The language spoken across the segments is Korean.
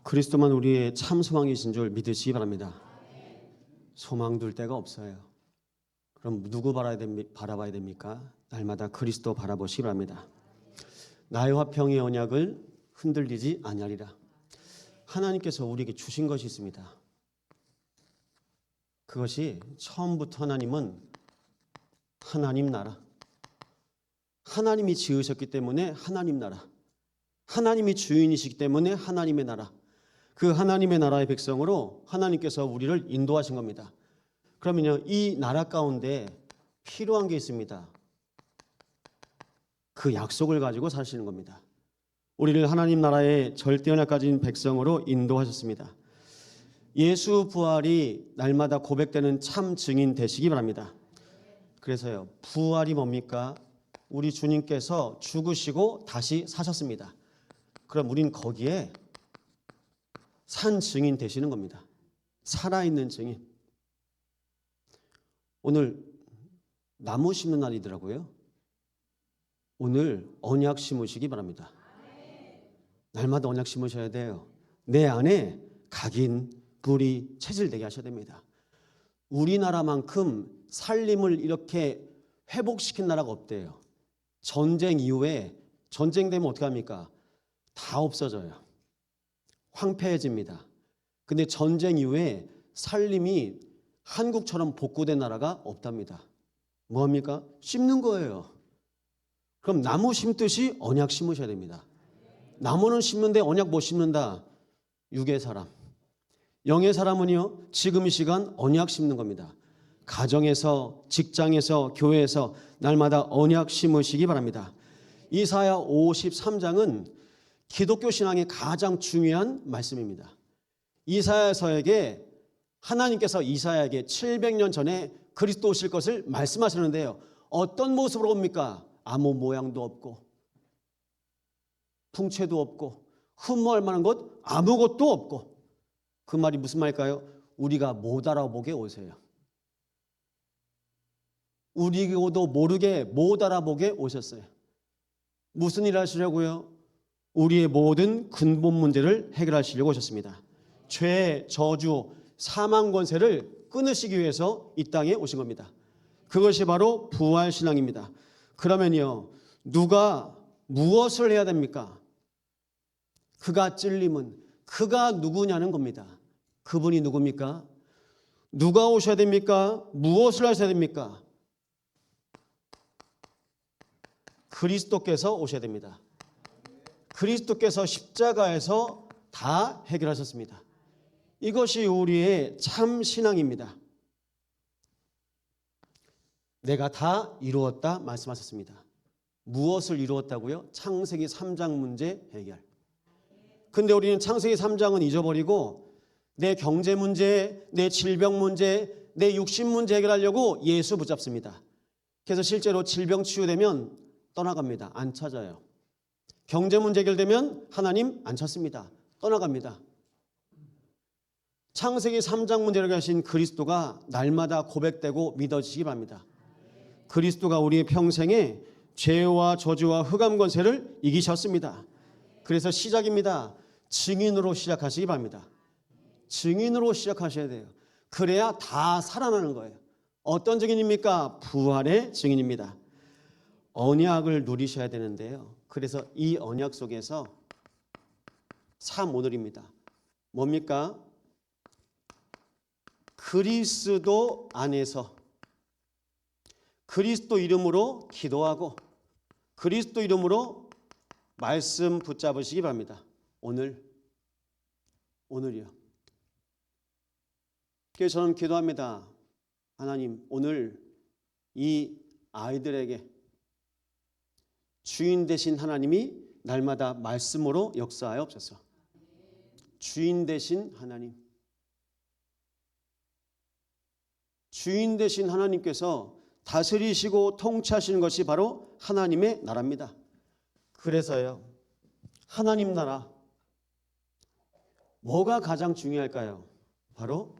그리스도만 우리의 참 소망이신 줄 믿으시기 바랍니다. 소망 둘 데가 없어요. 그럼 누구 바라봐야 됩니까? 날마다 그리스도 바라보시기 바랍니다. 나의 화평의 언약을 흔들리지 아니하리라. 하나님께서 우리에게 주신 것이 있습니다. 그것이 처음부터 하나님은 하나님 나라, 하나님이 지으셨기 때문에 하나님 나라, 하나님이 주인이시기 때문에 하나님의 나라, 그 하나님의 나라의 백성으로 하나님께서 우리를 인도하신 겁니다. 그러면요, 이 나라 가운데 필요한 게 있습니다. 그 약속을 가지고 사시는 겁니다. 우리를 하나님 나라의 절대 언약 가진 백성으로 인도하셨습니다. 예수 부활이 날마다 고백되는 참 증인 되시기 바랍니다. 그래서요, 부활이 뭡니까? 우리 주님께서 죽으시고 다시 사셨습니다. 그럼 우린 거기에 산 증인 되시는 겁니다. 살아있는 증인. 오늘 나무 심는 날이더라고요. 오늘 언약 심으시기 바랍니다. 날마다 언약 심으셔야 돼요. 내 안에 각인, 뿌리, 체질되게 하셔야 됩니다. 우리나라만큼 살림을 이렇게 회복시킨 나라가 없대요. 전쟁 이후에 전쟁 되면 어떻게 합니까? 다 없어져요. 황폐해집니다. 근데 전쟁 이후에 살림이 한국처럼 복구된 나라가 없답니다. 뭐합니까? 심는 거예요. 그럼 나무 심듯이 언약 심으셔야 됩니다. 나무는 심는데 언약 못 심는다. 육의 사람. 영의 사람은요, 지금 이 시간 언약 심는 겁니다. 가정에서, 직장에서, 교회에서 날마다 언약 심으시기 바랍니다. 이사야 53장은 기독교 신앙의 가장 중요한 말씀입니다. 이사야서에게 하나님께서 이사야에게 700년 전에 그리스도 오실 것을 말씀하시는데요. 어떤 모습으로 옵니까? 아무 모양도 없고 풍채도 없고 흠모할 만한 것 아무것도 없고. 그 말이 무슨 말일까요? 우리가 못 알아보게 오세요. 우리도 모르게 못 알아보게 오셨어요. 무슨 일 하시려고요? 우리의 모든 근본 문제를 해결하시려고 오셨습니다. 죄, 저주, 사망 권세를 끊으시기 위해서 이 땅에 오신 겁니다. 그것이 바로 부활신앙입니다. 그러면요, 누가 무엇을 해야 됩니까? 그가 찔림은 그가 누구냐는 겁니다. 그분이 누굽니까? 누가 오셔야 됩니까? 무엇을 하셔야 됩니까? 그리스도께서 오셔야 됩니다. 그리스도께서 십자가에서 다 해결하셨습니다. 이것이 우리의 참 신앙입니다. 내가 다 이루었다 말씀하셨습니다. 무엇을 이루었다고요? 창세기 3장 문제 해결. 근데 우리는 창세기 3장은 잊어버리고 내 경제 문제, 내 질병 문제, 내 육신 문제 해결하려고 예수 붙잡습니다. 그래서 실제로 질병 치유되면 떠나갑니다. 안 찾아요. 경제 문제 해결되면 하나님 안 찾습니다. 떠나갑니다. 창세기 3장 문제를 하신 그리스도가 날마다 고백되고 믿어지시기 바랍니다. 그리스도가 우리의 평생에 죄와 저주와 흑암 권세를 이기셨습니다. 그래서 시작입니다. 증인으로 시작하시기 바랍니다. 증인으로 시작하셔야 돼요. 그래야 다 살아나는 거예요. 어떤 증인입니까? 부활의 증인입니다. 언약을 누리셔야 되는데요. 그래서 이 언약 속에서 3오늘입니다. 뭡니까? 그리스도 안에서 그리스도 이름으로 기도하고 그리스도 이름으로 말씀 붙잡으시기 바랍니다. 오늘이요. 그래서 저는 기도합니다. 하나님, 오늘 이 아이들에게 주인 되신 하나님이 날마다 말씀으로 역사하여 없소서. 주인 되신 하나님. 주인 되신 하나님께서 다스리시고 통치하시는 것이 바로 하나님의 나라입니다. 그래서요, 하나님 나라 뭐가 가장 중요할까요? 바로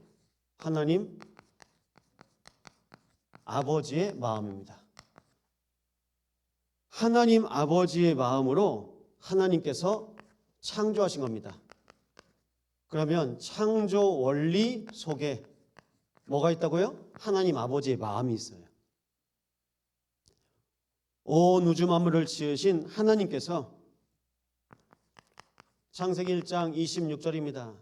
하나님 아버지의 마음입니다. 하나님 아버지의 마음으로 하나님께서 창조하신 겁니다. 그러면 창조 원리 속에 뭐가 있다고요? 하나님 아버지의 마음이 있어요. 온 우주 만물을 지으신 하나님께서 창세기 1장 26절입니다.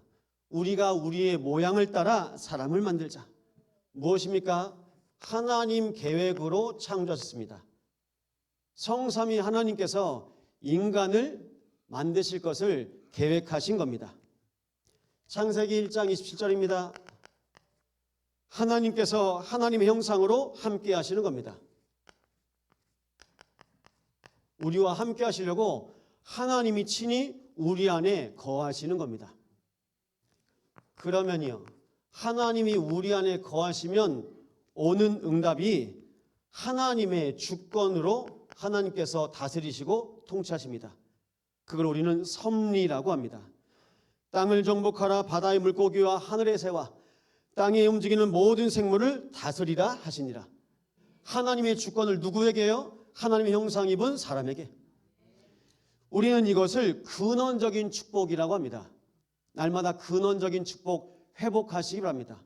우리가 우리의 모양을 따라 사람을 만들자. 무엇입니까? 하나님 계획으로 창조하셨습니다. 성삼위 하나님께서 인간을 만드실 것을 계획하신 겁니다. 창세기 1장 27절입니다. 하나님께서 하나님의 형상으로 함께 하시는 겁니다. 우리와 함께 하시려고 하나님이 친히 우리 안에 거하시는 겁니다. 그러면요, 하나님이 우리 안에 거하시면 오는 응답이 하나님의 주권으로 하나님께서 다스리시고 통치하십니다. 그걸 우리는 섭리라고 합니다. 땅을 정복하라. 바다의 물고기와 하늘의 새와 땅에 움직이는 모든 생물을 다스리라 하시니라. 하나님의 주권을 누구에게요? 하나님의 형상 입은 사람에게. 우리는 이것을 근원적인 축복이라고 합니다. 날마다 근원적인 축복 회복하시기 바랍니다.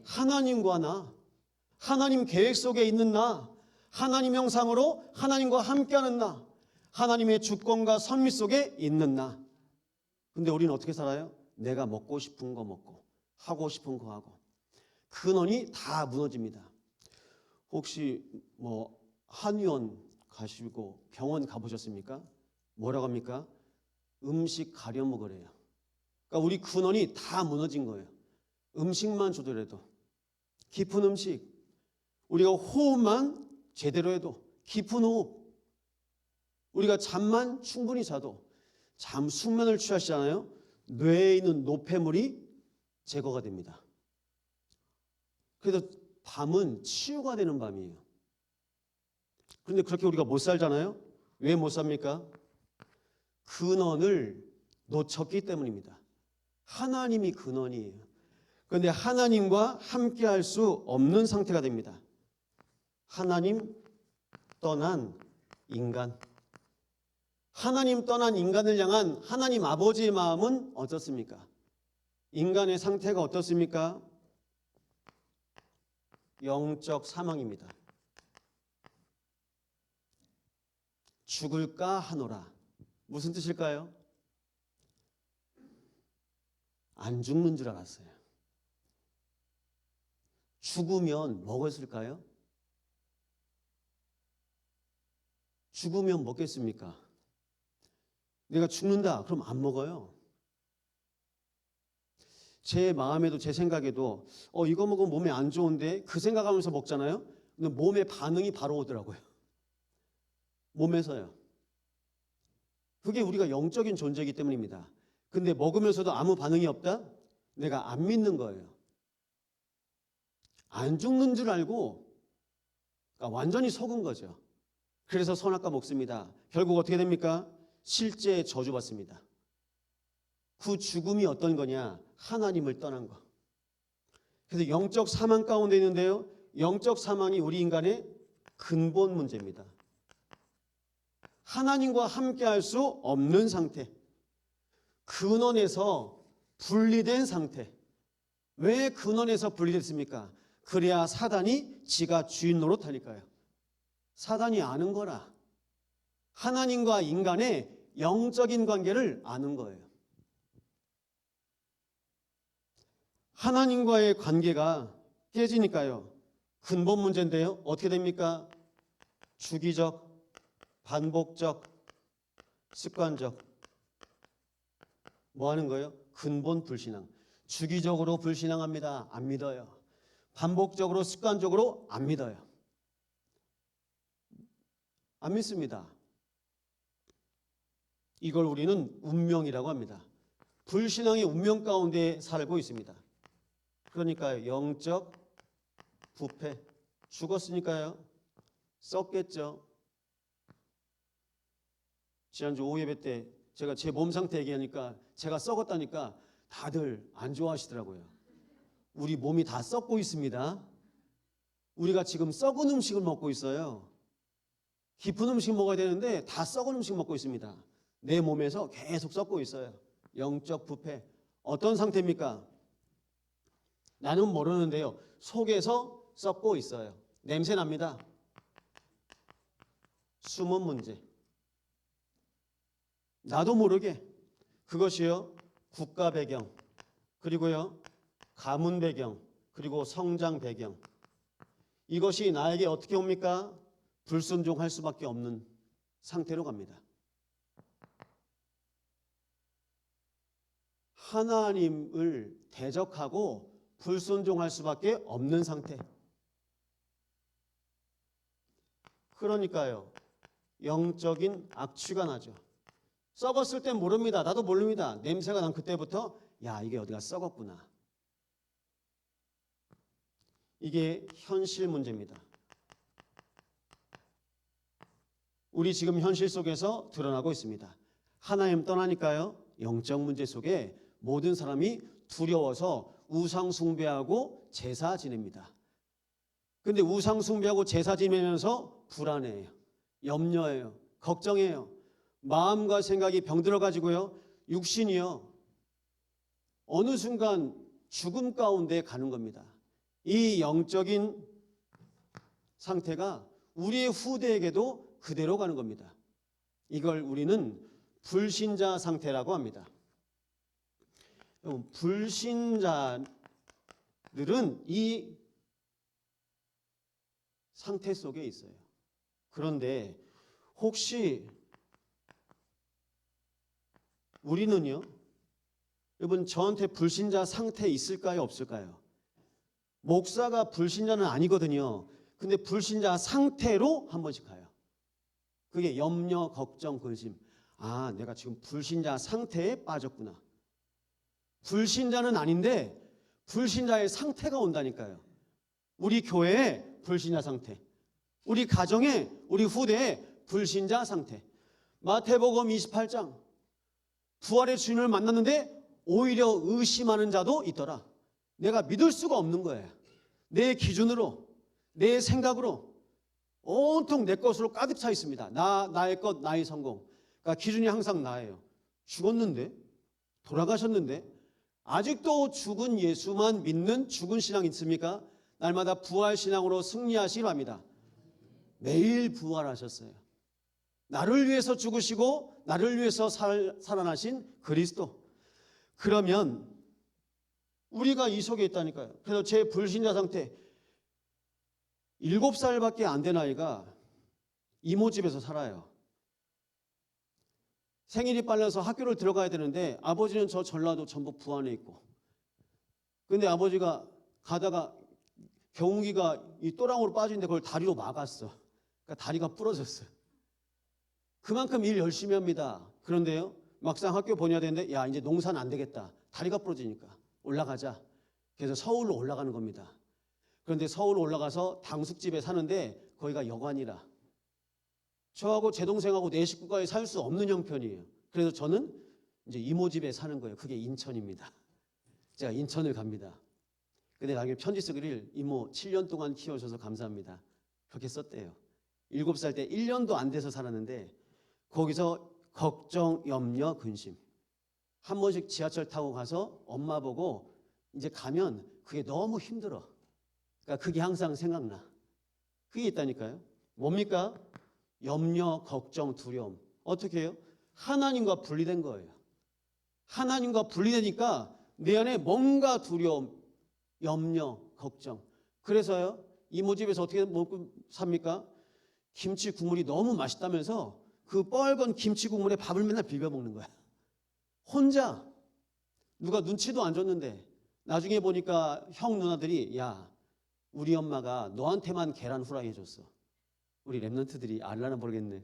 하나님과 나, 하나님 계획 속에 있는 나, 하나님 형상으로 하나님과 함께하는 나, 하나님의 주권과 선미 속에 있는 나. 근데 우리는 어떻게 살아요? 내가 먹고 싶은 거 먹고 하고 싶은 거 하고. 근원이 다 무너집니다. 혹시 한의원 가시고 병원 가보셨습니까? 뭐라고 합니까? 음식 가려 먹으래요. 그러니까 우리 근원이 다 무너진 거예요. 음식만 조절해도, 깊은 음식, 우리가 호흡만 제대로 해도, 깊은 호흡, 우리가 잠만 충분히 자도, 숙면을 취하시잖아요. 뇌에 있는 노폐물이 제거가 됩니다. 그래서 밤은 치유가 되는 밤이에요. 그런데 그렇게 우리가 못 살잖아요. 왜 못 삽니까? 근원을 놓쳤기 때문입니다. 하나님이 근원이에요. 그런데 하나님과 함께 할 수 없는 상태가 됩니다. 하나님 떠난 인간. 하나님 떠난 인간을 향한 하나님 아버지의 마음은 어떻습니까? 인간의 상태가 어떻습니까? 영적 사망입니다. 죽을까 하노라. 무슨 뜻일까요? 안 죽는 줄 알았어요. 죽으면 먹었을까요? 죽으면 먹겠습니까? 내가 죽는다 그럼 안 먹어요. 제 마음에도 제 생각에도 이거 먹으면 몸에 안 좋은데 그 생각하면서 먹잖아요. 근데 몸의 반응이 바로 오더라고요. 몸에서요. 그게 우리가 영적인 존재이기 때문입니다. 근데 먹으면서도 아무 반응이 없다? 내가 안 믿는 거예요. 안 죽는 줄 알고 그러니까 완전히 속은 거죠. 그래서 선악과 먹습니다. 결국 어떻게 됩니까? 실제 저주받습니다. 그 죽음이 어떤 거냐? 하나님을 떠난 거. 그래서 영적 사망 가운데 있는데요. 영적 사망이 우리 인간의 근본 문제입니다. 하나님과 함께 할 수 없는 상태. 근원에서 분리된 상태. 왜 근원에서 분리됐습니까? 그래야 사단이 지가 주인 노릇하니까요. 사단이 아는 거라. 하나님과 인간의 영적인 관계를 아는 거예요. 하나님과의 관계가 깨지니까요. 근본 문제인데요. 어떻게 됩니까? 주기적, 반복적, 습관적. 뭐 하는 거예요? 근본 불신앙. 주기적으로 불신앙합니다. 안 믿어요. 반복적으로, 습관적으로 안 믿어요. 안 믿습니다. 이걸 우리는 운명이라고 합니다. 불신앙의 운명 가운데 살고 있습니다. 그러니까 영적 부패. 죽었으니까요. 썩겠죠. 지난주 오후 예배 때 제가 제 몸 상태 얘기하니까 제가 썩었다니까 다들 안 좋아하시더라고요. 우리 몸이 다 썩고 있습니다. 우리가 지금 썩은 음식을 먹고 있어요. 깊은 음식 먹어야 되는데 다 썩은 음식 먹고 있습니다. 내 몸에서 계속 썩고 있어요. 영적 부패. 어떤 상태입니까? 나는 모르는데요. 속에서 썩고 있어요. 냄새 납니다. 숨은 문제. 나도 모르게 그것이요. 국가 배경, 그리고요. 가문 배경, 그리고 성장 배경. 이것이 나에게 어떻게 옵니까? 불순종할 수밖에 없는 상태로 갑니다. 하나님을 대적하고 불순종할 수밖에 없는 상태. 그러니까요. 영적인 악취가 나죠. 썩었을 땐 모릅니다. 나도 모릅니다. 냄새가 난 그때부터 야, 이게 어디가 썩었구나. 이게 현실 문제입니다. 우리 지금 현실 속에서 드러나고 있습니다. 하나님 떠나니까요. 영적 문제 속에 모든 사람이 두려워서 우상 숭배하고 제사 지냅니다. 근데 우상 숭배하고 제사 지내면서 불안해요. 염려해요. 걱정해요. 마음과 생각이 병들어 가지고요. 육신이요. 어느 순간 죽음 가운데 가는 겁니다. 이 영적인 상태가 우리의 후대에게도 그대로 가는 겁니다. 이걸 우리는 불신자 상태라고 합니다. 불신자들은 이 상태 속에 있어요. 그런데 혹시 우리는요, 여러분 저한테 불신자 상태에 있을까요, 없을까요? 목사가 불신자는 아니거든요. 근데 불신자 상태로 한 번씩 가요. 그게 염려, 걱정, 근심. 아, 내가 지금 불신자 상태에 빠졌구나. 불신자는 아닌데 불신자의 상태가 온다니까요. 우리 교회에 불신자 상태, 우리 가정에, 우리 후대에 불신자 상태. 마태복음 28장 부활의 주님을 만났는데 오히려 의심하는 자도 있더라. 내가 믿을 수가 없는 거예요. 내 기준으로, 내 생각으로 온통 내 것으로 가득 차 있습니다. 나의 것, 나의 성공. 그러니까 기준이 항상 나예요. 죽었는데, 돌아가셨는데 아직도 죽은 예수만 믿는 죽은 신앙 있습니까? 날마다 부활 신앙으로 승리하시기 바랍니다. 매일 부활하셨어요. 나를 위해서 죽으시고 나를 위해서 살아나신 그리스도. 그러면 우리가 이 속에 있다니까요. 그래서 제 불신자 상태, 7살밖에 안 된 아이가 이모 집에서 살아요. 생일이 빨라서 학교를 들어가야 되는데 아버지는 저 전라도 전북 부안에 있고, 근데 아버지가 가다가 경운기가 이 또랑으로 빠지는데 그걸 다리로 막았어. 그러니까 다리가 부러졌어요. 그만큼 일 열심히 합니다. 그런데요, 막상 학교 보내야 되는데 야, 이제 농사는 안 되겠다. 다리가 부러지니까 올라가자. 그래서 서울로 올라가는 겁니다. 그런데 서울로 올라가서 당숙집에 사는데 거기가 여관이라 저하고 제 동생하고 내 식구가 살 수 없는 형편이에요. 그래서 저는 이제 이모 집에 사는 거예요. 그게 인천입니다. 제가 인천을 갑니다. 근데 나중에 편지 쓰기를 이모 7년 동안 키워줘서 감사합니다. 그렇게 썼대요. 7살 때 1년도 안 돼서 살았는데 거기서 걱정, 염려, 근심. 한 번씩 지하철 타고 가서 엄마 보고 이제 가면 그게 너무 힘들어. 그러니까 그게 항상 생각나. 그게 있다니까요. 뭡니까? 염려, 걱정, 두려움. 어떻게 해요? 하나님과 분리된 거예요. 하나님과 분리되니까 내 안에 뭔가 두려움, 염려, 걱정. 그래서요, 이모 집에서 어떻게 먹고 삽니까? 김치 국물이 너무 맛있다면서 그 뻘건 김치 국물에 밥을 맨날 비벼 먹는 거야. 혼자. 누가 눈치도 안 줬는데 나중에 보니까 형 누나들이 야, 우리 엄마가 너한테만 계란 후라이 해줬어. 우리 랩런트들이 알라나 모르겠네.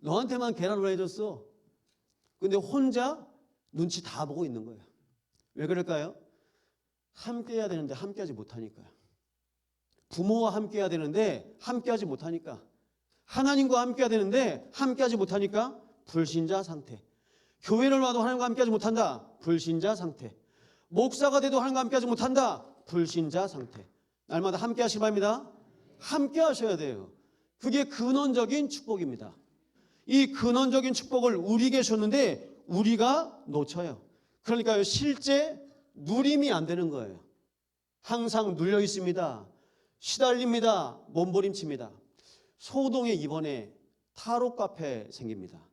너한테만 계란 후라이 해줬어. 근데 혼자 눈치 다 보고 있는 거예요. 왜 그럴까요? 함께 해야 되는데 함께하지 못하니까요. 부모와 함께 해야 되는데 함께하지 못하니까. 하나님과 함께 해야 되는데 함께하지 못하니까 불신자 상태. 교회를 와도 하나님과 함께하지 못한다. 불신자 상태. 목사가 돼도 하나님과 함께하지 못한다. 불신자 상태. 날마다 함께 하시기 바랍니다. 함께 하셔야 돼요. 그게 근원적인 축복입니다. 이 근원적인 축복을 우리에게 줬는데 우리가 놓쳐요. 그러니까요, 실제 누림이 안 되는 거예요. 항상 눌려 있습니다. 시달립니다. 몸부림칩니다. 소동에 이번에 타로 카페 생깁니다.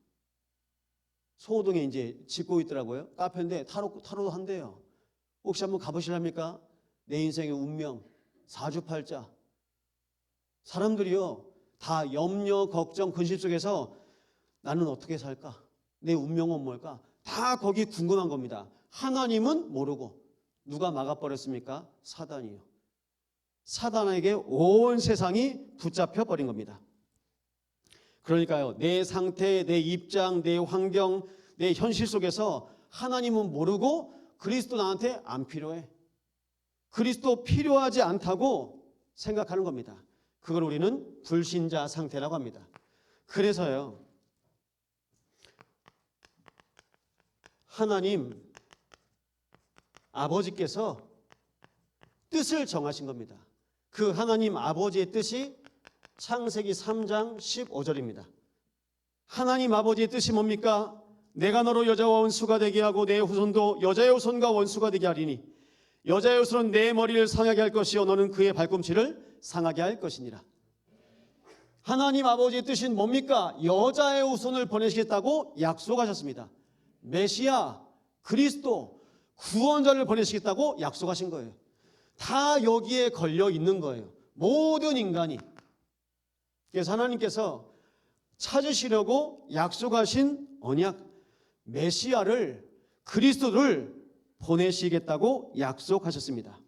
소동에 이제 짓고 있더라고요. 카페인데 타로도 한대요. 혹시 한번 가보실랍니까? 내 인생의 운명, 사주팔자. 사람들이요, 다 염려, 걱정, 근심 속에서 나는 어떻게 살까? 내 운명은 뭘까? 다 거기 궁금한 겁니다. 하나님은 모르고. 누가 막아버렸습니까? 사단이요. 사단에게 온 세상이 붙잡혀 버린 겁니다. 그러니까요, 내 상태, 내 입장, 내 환경, 내 현실 속에서 하나님은 모르고 그리스도 나한테 안 필요해. 그리스도 필요하지 않다고 생각하는 겁니다. 그걸 우리는 불신자 상태라고 합니다. 그래서요, 하나님 아버지께서 뜻을 정하신 겁니다. 그 하나님 아버지의 뜻이 창세기 3장 15절입니다. 하나님 아버지의 뜻이 뭡니까? 내가 너로 여자와 원수가 되게 하고 내 후손도 여자의 후손과 원수가 되게 하리니 여자의 후손은 내 머리를 상하게 할 것이요 너는 그의 발꿈치를 상하게 할 것이니라. 하나님 아버지의 뜻은 뭡니까? 여자의 후손을 보내시겠다고 약속하셨습니다. 메시아, 그리스도, 구원자를 보내시겠다고 약속하신 거예요. 다 여기에 걸려 있는 거예요. 모든 인간이. 그래서 하나님께서 찾으시려고 약속하신 언약, 메시아를, 그리스도를 보내시겠다고 약속하셨습니다.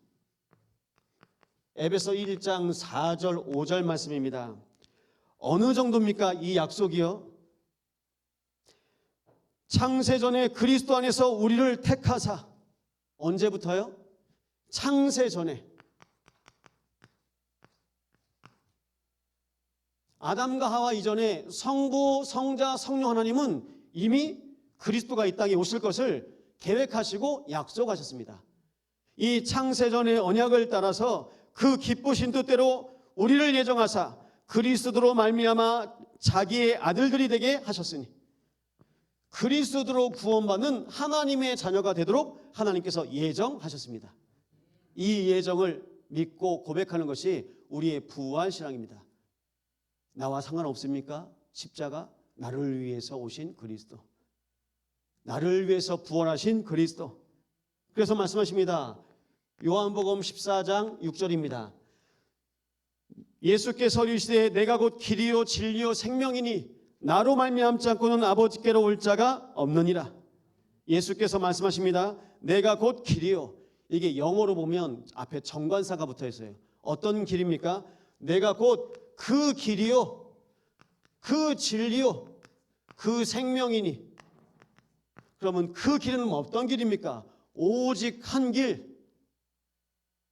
에베소 1장 4절 5절 말씀입니다. 어느 정도입니까? 이 약속이요. 창세전에 그리스도 안에서 우리를 택하사. 언제부터요? 창세전에. 아담과 하와 이전에 성부, 성자, 성령 하나님은 이미 그리스도가 이 땅에 오실 것을 계획하시고 약속하셨습니다. 이 창세전의 언약을 따라서 그 기쁘신 뜻대로 우리를 예정하사 그리스도로 말미암아 자기의 아들들이 되게 하셨으니 그리스도로 구원받는 하나님의 자녀가 되도록 하나님께서 예정하셨습니다. 이 예정을 믿고 고백하는 것이 우리의 부활신앙입니다. 나와 상관없습니까? 십자가, 나를 위해서 오신 그리스도, 나를 위해서 부활하신 그리스도. 그래서 말씀하십니다. 요한복음 14장 6절입니다. 예수께서 이르시되 내가 곧 길이요 진리요 생명이니 나로 말미암지 않고는 아버지께로 올 자가 없느니라. 예수께서 말씀하십니다. 내가 곧 길이요. 이게 영어로 보면 앞에 정관사가 붙어 있어요. 어떤 길입니까? 내가 곧 그 길이요, 그 진리요, 그 생명이니. 그러면 그 길은 어떤 길입니까? 오직 한 길.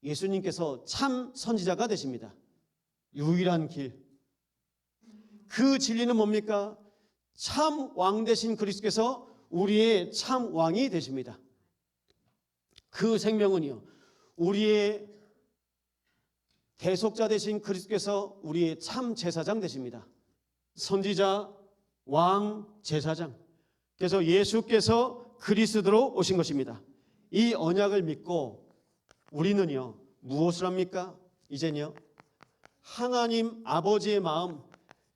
예수님께서 참 선지자가 되십니다. 유일한 길. 그 진리는 뭡니까? 참 왕 되신 그리스도께서 우리의 참 왕이 되십니다. 그 생명은요, 우리의 대속자 되신 그리스도께서 우리의 참 제사장 되십니다. 선지자, 왕, 제사장. 그래서 예수께서 그리스도로 오신 것입니다. 이 언약을 믿고 우리는요, 무엇을 합니까? 이제는요, 하나님 아버지의 마음,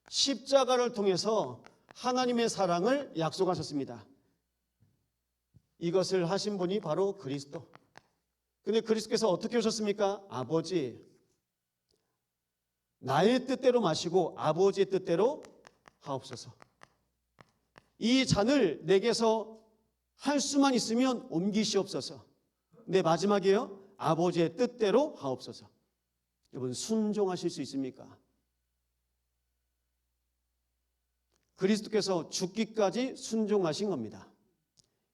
십자가를 통해서 하나님의 사랑을 약속하셨습니다. 이것을 하신 분이 바로 그리스도. 근데 그리스도께서 어떻게 오셨습니까? 아버지, 나의 뜻대로 마시고 아버지의 뜻대로 하옵소서. 이 잔을 내게서 할 수만 있으면 옮기시옵소서. 네, 마지막이에요. 아버지의 뜻대로 하옵소서. 여러분, 순종하실 수 있습니까? 그리스도께서 죽기까지 순종하신 겁니다.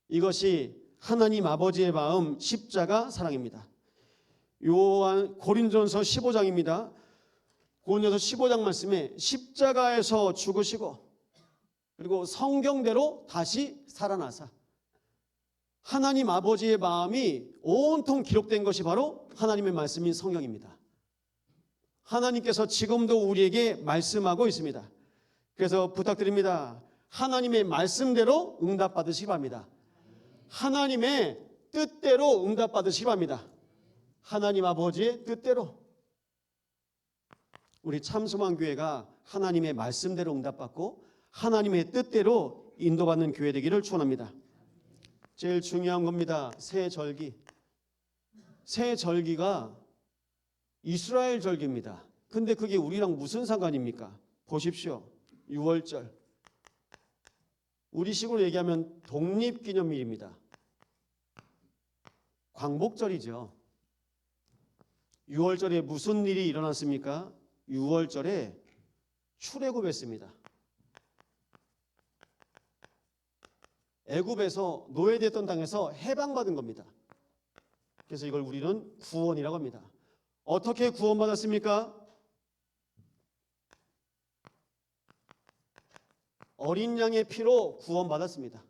이것이 하나님 아버지의 마음, 십자가 사랑입니다. 고린도전서 15장입니다. 고린도전서 15장 말씀에 십자가에서 죽으시고 그리고 성경대로 다시 살아나사 하나님 아버지의 마음이 온통 기록된 것이 바로 하나님의 말씀인 성경입니다. 하나님께서 지금도 우리에게 말씀하고 있습니다. 그래서 부탁드립니다. 하나님의 말씀대로 응답받으시기 바랍니다. 하나님의 뜻대로 응답받으시기 바랍니다. 하나님 아버지의 뜻대로. 우리 참소망교회가 하나님의 말씀대로 응답받고 하나님의 뜻대로 인도받는 교회 되기를 축원합니다. 제일 중요한 겁니다. 새 절기. 새 절기가 이스라엘 절기입니다. 근데 그게 우리랑 무슨 상관입니까? 보십시오. 6월절. 우리식으로 얘기하면 독립기념일입니다. 광복절이죠. 6월절에 무슨 일이 일어났습니까? 6월절에 출애굽했습니다. 애굽에서 노예됐던 땅에서 해방받은 겁니다. 그래서 이걸 우리는 구원이라고 합니다. 어떻게 구원받았습니까? 어린 양의 피로 구원받았습니다.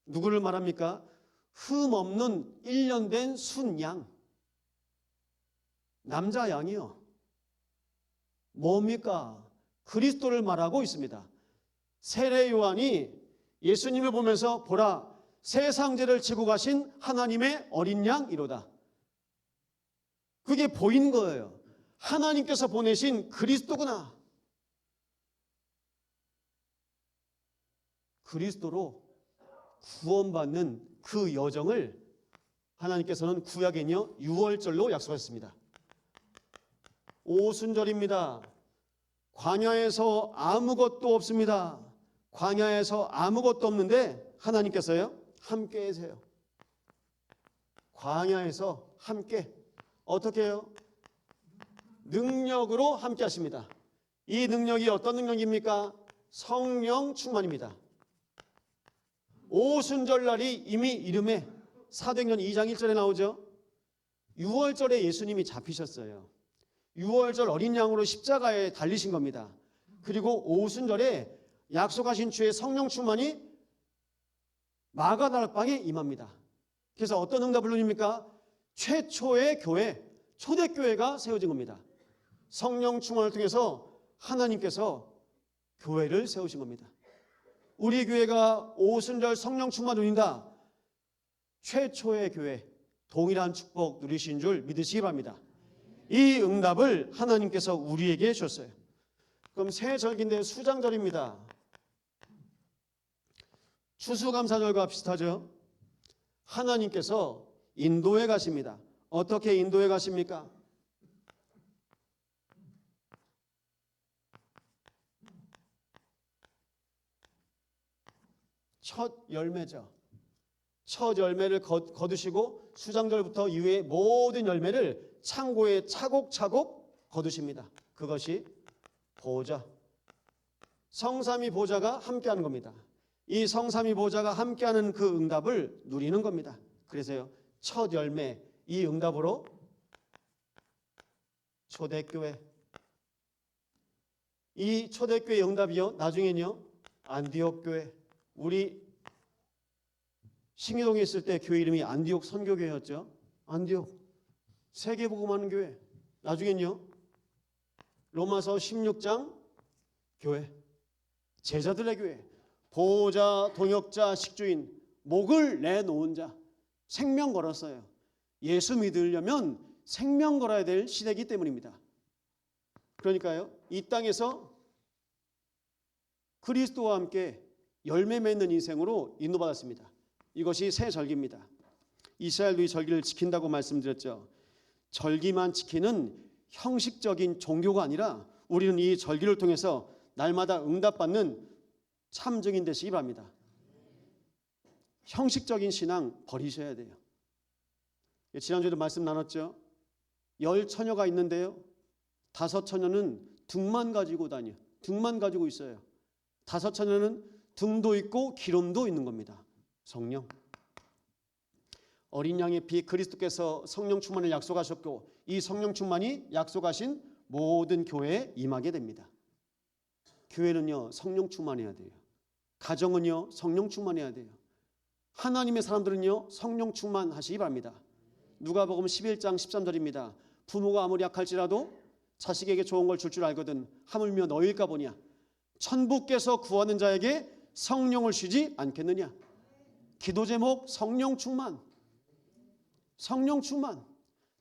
누구를 말합니까? 흠 없는 1년 된 순양. 남자 양이요. 뭡니까? 그리스도를 말하고 있습니다. 세례 요한이 예수님을 보면서 보라, 세상 죄를 지고 가신 하나님의 어린 양이로다. 그게 보인 거예요. 하나님께서 보내신 그리스도구나. 그리스도로 구원받는 그 여정을 하나님께서는 구약에는요 6월절로 약속하셨습니다. 오순절입니다. 광야에서 아무것도 없습니다. 광야에서 아무것도 없는데 하나님께서요 함께 하세요. 광야에서 함께 어떻게 해요? 능력으로 함께 하십니다. 이 능력이 어떤 능력입니까? 성령 충만입니다. 오순절날이 이미 이름에 사도행전 2장 1절에 나오죠. 6월절에 예수님이 잡히셨어요. 6월절 어린 양으로 십자가에 달리신 겁니다. 그리고 오순절에 약속하신 주의 성령 충만이 마가다락방에 임합니다. 그래서 어떤 응답을 누립니까? 최초의 교회, 초대교회가 세워진 겁니다. 성령 충만을 통해서 하나님께서 교회를 세우신 겁니다. 우리 교회가 오순절 성령 충만 누린다. 최초의 교회, 동일한 축복 누리신 줄 믿으시기 바랍니다. 이 응답을 하나님께서 우리에게 주셨어요. 그럼 새 절기인데 수장절입니다. 추수감사절과 비슷하죠. 하나님께서 인도에 가십니다. 어떻게 인도에 가십니까? 첫 열매죠. 첫 열매를 거두시고 수장절부터 이후에 모든 열매를 창고에 차곡차곡 거두십니다. 그것이 보좌, 성삼위 보좌가 함께하는 겁니다. 이 성삼위 보좌가 함께하는 그 응답을 누리는 겁니다. 그래서요 첫 열매 이 응답으로 초대교회, 이 초대교회 응답이요 나중에는요 안디옥 교회, 우리 신기동에 있을 때 교회 이름이 안디옥 선교교회였죠. 안디옥 세계복음하는 교회. 나중엔요 로마서 16장 교회, 제자들의 교회, 보호자, 동역자, 식주인, 목을 내놓은 자, 생명 걸었어요. 예수 믿으려면 생명 걸어야 될 시대이기 때문입니다. 그러니까요 이 땅에서 그리스도와 함께 열매 맺는 인생으로 인도받았습니다. 이것이 새 절기입니다. 이스라엘도 이 절기를 지킨다고 말씀드렸죠. 절기만 지키는 형식적인 종교가 아니라 우리는 이 절기를 통해서 날마다 응답받는 참 증인 되시기 바랍니다. 형식적인 신앙 버리셔야 돼요. 지난주에도 말씀 나눴죠. 10처녀가 있는데요 5처녀는 등만 가지고 다녀, 등만 가지고 있어요. 5처녀는 등도 있고 기름도 있는 겁니다. 성령. 어린 양의 피 그리스도께서 성령 충만을 약속하셨고 이 성령 충만이 약속하신 모든 교회에 임하게 됩니다. 교회는요 성령 충만해야 돼요. 가정은요 성령 충만해야 돼요. 하나님의 사람들은요 성령 충만하시기 바랍니다. 누가복음 11장 13절입니다. 부모가 아무리 약할지라도 자식에게 좋은 걸 줄 알거든 하물며 너희일까 보냐. 천부께서 구하는 자에게 성령을 주지 않겠느냐. 기도 제목 성령 충만. 성령 충만.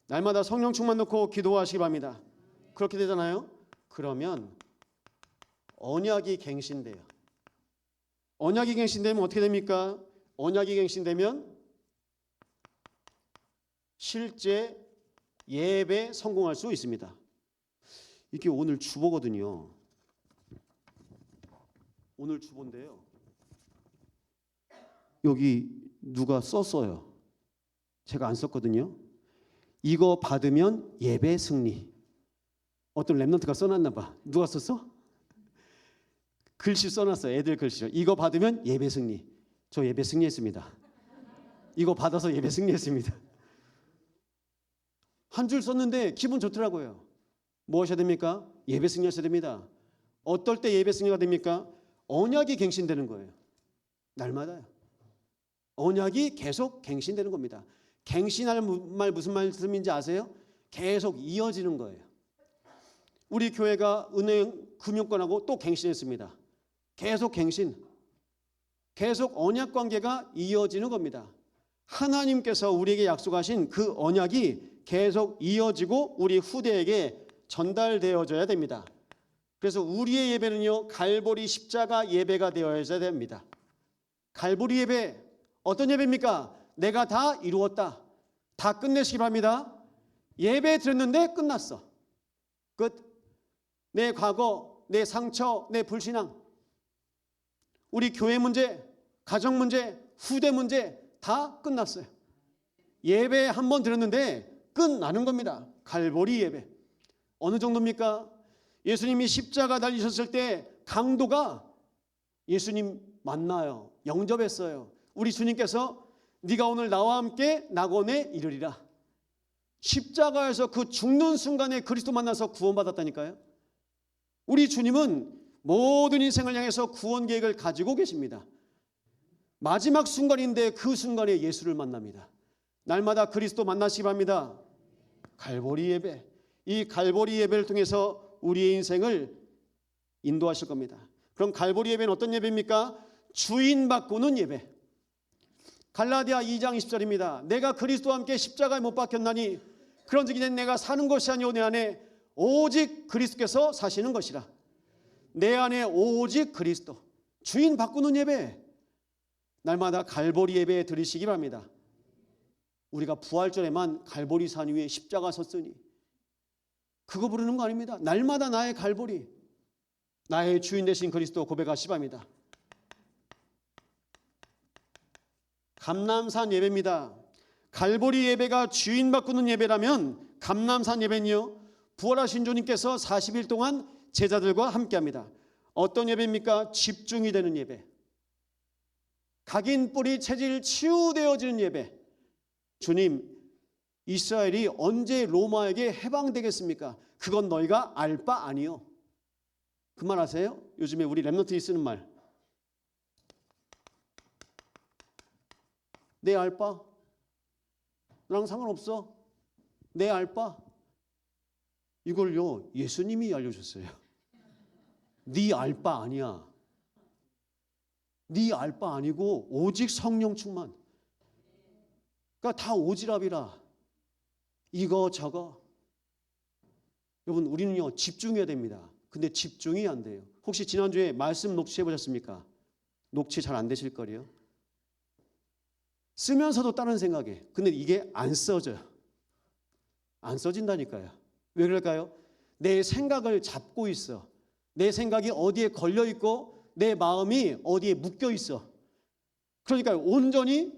날마다 성령 충만 놓고 기도하시기 바랍니다. 그렇게 되잖아요. 그러면 언약이 갱신돼요. 언약이 갱신되면 어떻게 됩니까? 언약이 갱신되면 실제 예배에 성공할 수 있습니다. 이게 오늘 주보거든요. 오늘 주보인데요. 여기 누가 썼어요. 제가 안 썼거든요. 이거 받으면 예배 승리. 어떤 랩런트가 써놨나 봐. 누가 썼어? 글씨 써놨어요. 애들 글씨로. 이거 받으면 예배 승리. 저 예배 승리했습니다. 이거 받아서 예배 승리했습니다. 한 줄 썼는데 기분 좋더라고요. 뭐 하셔야 됩니까? 예배 승리하셔야 됩니다. 어떨 때 예배 승리가 됩니까? 언약이 갱신되는 거예요. 날마다요. 언약이 계속 갱신되는 겁니다. 갱신하는 말 무슨 말씀인지 아세요? 계속 이어지는 거예요. 우리 교회가 은행 금융권하고 또 갱신했습니다. 계속 갱신. 계속 언약 관계가 이어지는 겁니다. 하나님께서 우리에게 약속하신 그 언약이 계속 이어지고 우리 후대에게 전달되어져야 됩니다. 그래서 우리의 예배는요, 갈보리 십자가 예배가 되어야 됩니다. 갈보리 예배, 어떤 예배입니까? 내가 다 이루었다. 다 끝내시기 바랍니다. 예배 드렸는데 끝났어. 끝. 내 과거, 내 상처, 내 불신앙, 우리 교회 문제, 가정 문제, 후대 문제 다 끝났어요. 예배 한 번 드렸는데 끝나는 겁니다. 갈보리 예배. 어느 정도입니까? 예수님이 십자가 달리셨을 때 강도가 예수님 만나요. 영접했어요. 우리 주님께서 네가 오늘 나와 함께 낙원에 이르리라. 십자가에서 그 죽는 순간에 그리스도 만나서 구원받았다니까요. 우리 주님은 모든 인생을 향해서 구원 계획을 가지고 계십니다. 마지막 순간인데 그 순간에 예수를 만납니다. 날마다 그리스도 만나시기 바랍니다. 갈보리 예배. 이 갈보리 예배를 통해서 우리의 인생을 인도하실 겁니다. 그럼 갈보리 예배는 어떤 예배입니까? 주인 바꾸는 예배. 갈라디아 2장 20절입니다. 내가 그리스도와 함께 십자가에 못 박혔나니 그런즉 이제 내가 사는 것이 아니오 내 안에 오직 그리스도께서 사시는 것이라. 내 안에 오직 그리스도. 주인 바꾸는 예배. 날마다 갈보리 예배 드리시기 바랍니다. 우리가 부활절에만 갈보리 산 위에 십자가 섰으니 그거 부르는 거 아닙니다. 날마다 나의 갈보리, 나의 주인 되신 그리스도 고백하시기 바랍니다. 감람산 예배입니다. 갈보리 예배가 주인 바꾸는 예배라면 감람산 예배는요, 부활하신 주님께서 40일 동안 제자들과 함께합니다. 어떤 예배입니까? 집중이 되는 예배. 각인 뿌리 체질 치유되어지는 예배. 주님, 이스라엘이 언제 로마에게 해방되겠습니까? 그건 너희가 알 바 아니요. 그 말 아세요? 요즘에 우리 랩런트들이 쓰는 말. 내 알 바? 나랑 상관없어. 내 알 바? 이걸요, 예수님이 알려줬어요. 네 알 바 아니야. 네 알 바 아니고 오직 성령 충만. 그러니까 다 오지랖이라. 이거 저거. 여러분, 우리는요 집중해야 됩니다. 근데 집중이 안 돼요. 혹시 지난주에 말씀 녹취해 보셨습니까? 녹취 잘 안 되실 거예요. 쓰면서도 다른 생각에. 근데 이게 안 써져요. 안 써진다니까요. 왜 그럴까요? 내 생각을 잡고 있어. 내 생각이 어디에 걸려 있고 내 마음이 어디에 묶여 있어. 그러니까 온전히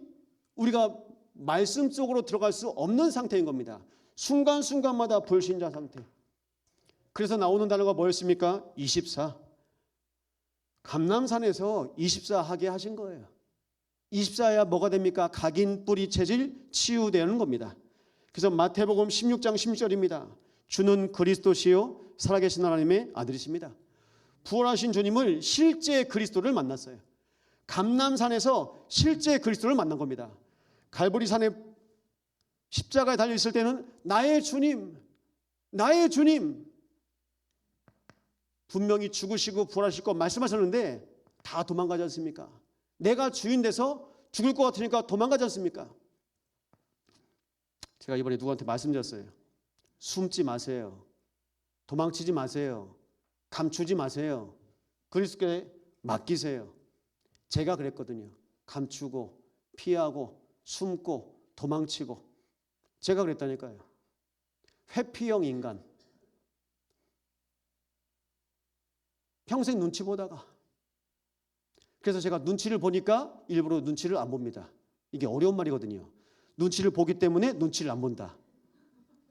우리가 말씀 속으로 들어갈 수 없는 상태인 겁니다. 순간순간마다 불신자 상태. 그래서 나오는 단어가 뭐였습니까? 24. 감람산에서 24 하게 하신 거예요. 24야 뭐가 됩니까? 각인 뿌리 체질 치유되는 겁니다. 그래서 마태복음 16장 16절입니다. 주는 그리스도시요 살아계신 하나님의 아들이십니다. 부활하신 주님을 실제 그리스도를 만났어요. 감람산에서 실제 그리스도를 만난 겁니다. 갈보리산에 십자가에 달려있을 때는 나의 주님, 나의 주님, 분명히 죽으시고 부활하실 거 말씀하셨는데 다 도망가지 않습니까? 내가 주인 돼서 죽을 것 같으니까 도망가지 않습니까? 제가 이번에 누구한테 말씀드렸어요. 숨지 마세요. 도망치지 마세요. 감추지 마세요. 그리스도께 맡기세요. 제가 그랬거든요. 감추고 피하고 숨고 도망치고 제가 그랬다니까요. 회피형 인간. 평생 눈치 보다가 그래서 제가 눈치를 보니까 일부러 눈치를 안 봅니다. 이게 어려운 말이거든요. 눈치를 보기 때문에 눈치를 안 본다.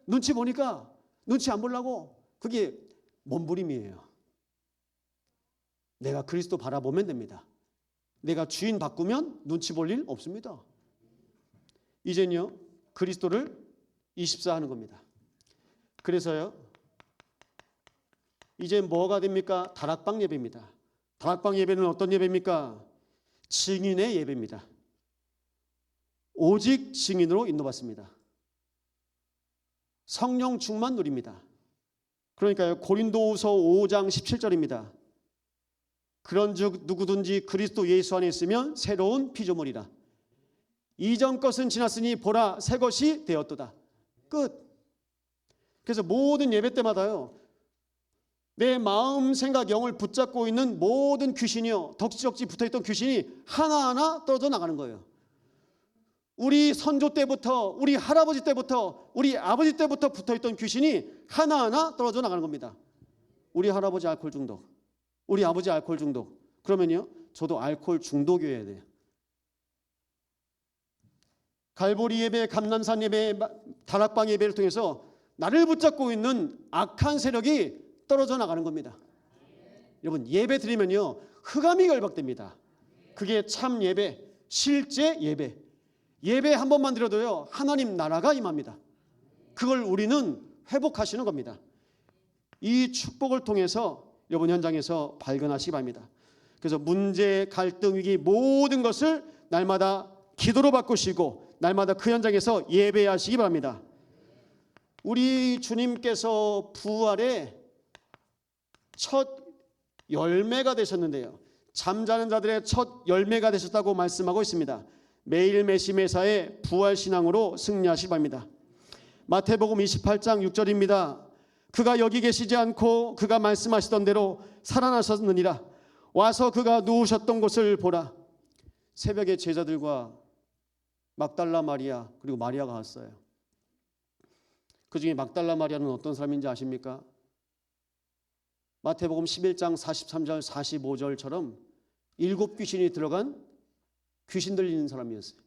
눈치 보니까 눈치 안 보려고 그게 몸부림이에요. 내가 그리스도 바라보면 됩니다. 내가 주인 바꾸면 눈치 볼 일 없습니다. 이젠요 그리스도를 24 하는 겁니다. 그래서요 이제 뭐가 됩니까? 다락방 예배입니다. 다락방 예배는 어떤 예배입니까? 증인의 예배입니다. 오직 증인으로 인도받습니다. 성령 충만 누립니다. 그러니까요 고린도후서 5장 17절입니다. 그런즉 누구든지 그리스도 예수 안에 있으면 새로운 피조물이라. 이전 것은 지났으니 보라 새 것이 되었도다. 끝. 그래서 모든 예배 때마다요 내 마음, 생각, 영을 붙잡고 있는 모든 귀신이요 덕지덕지 붙어있던 귀신이 하나하나 떨어져 나가는 거예요. 우리 선조 때부터 우리 할아버지 때부터 우리 아버지 때부터 붙어있던 귀신이 하나하나 떨어져 나가는 겁니다. 우리 할아버지 알코올 중독, 우리 아버지 알코올 중독. 그러면요 저도 알코올 중독이어야 돼요. 갈보리 예배, 감람산 예배, 다락방 예배를 통해서 나를 붙잡고 있는 악한 세력이 떨어져 나가는 겁니다. 여러분 예배 드리면요 흑암이 결박됩니다. 그게 참 예배, 실제 예배. 예배 한 번만 드려도요 하나님 나라가 임합니다. 그걸 우리는 회복하시는 겁니다. 이 축복을 통해서 여러분 현장에서 발견하시기 바랍니다. 그래서 문제, 갈등, 위기 모든 것을 날마다 기도로 바꾸시고 날마다 그 현장에서 예배하시기 바랍니다. 우리 주님께서 부활의 첫 열매가 되셨는데요 잠자는 자들의 첫 열매가 되셨다고 말씀하고 있습니다. 매일 매시매사의 부활신앙으로 승리하시기 바랍니다. 마태복음 28장 6절입니다. 그가 여기 계시지 않고 그가 말씀하시던 대로 살아나셨느니라. 와서 그가 누우셨던 곳을 보라. 새벽에 제자들과 막달라 마리아 그리고 마리아가 왔어요. 그 중에 막달라 마리아는 어떤 사람인지 아십니까? 마태복음 11장 43절 45절처럼 7 귀신이 들어간 귀신 들리는 사람이었어요.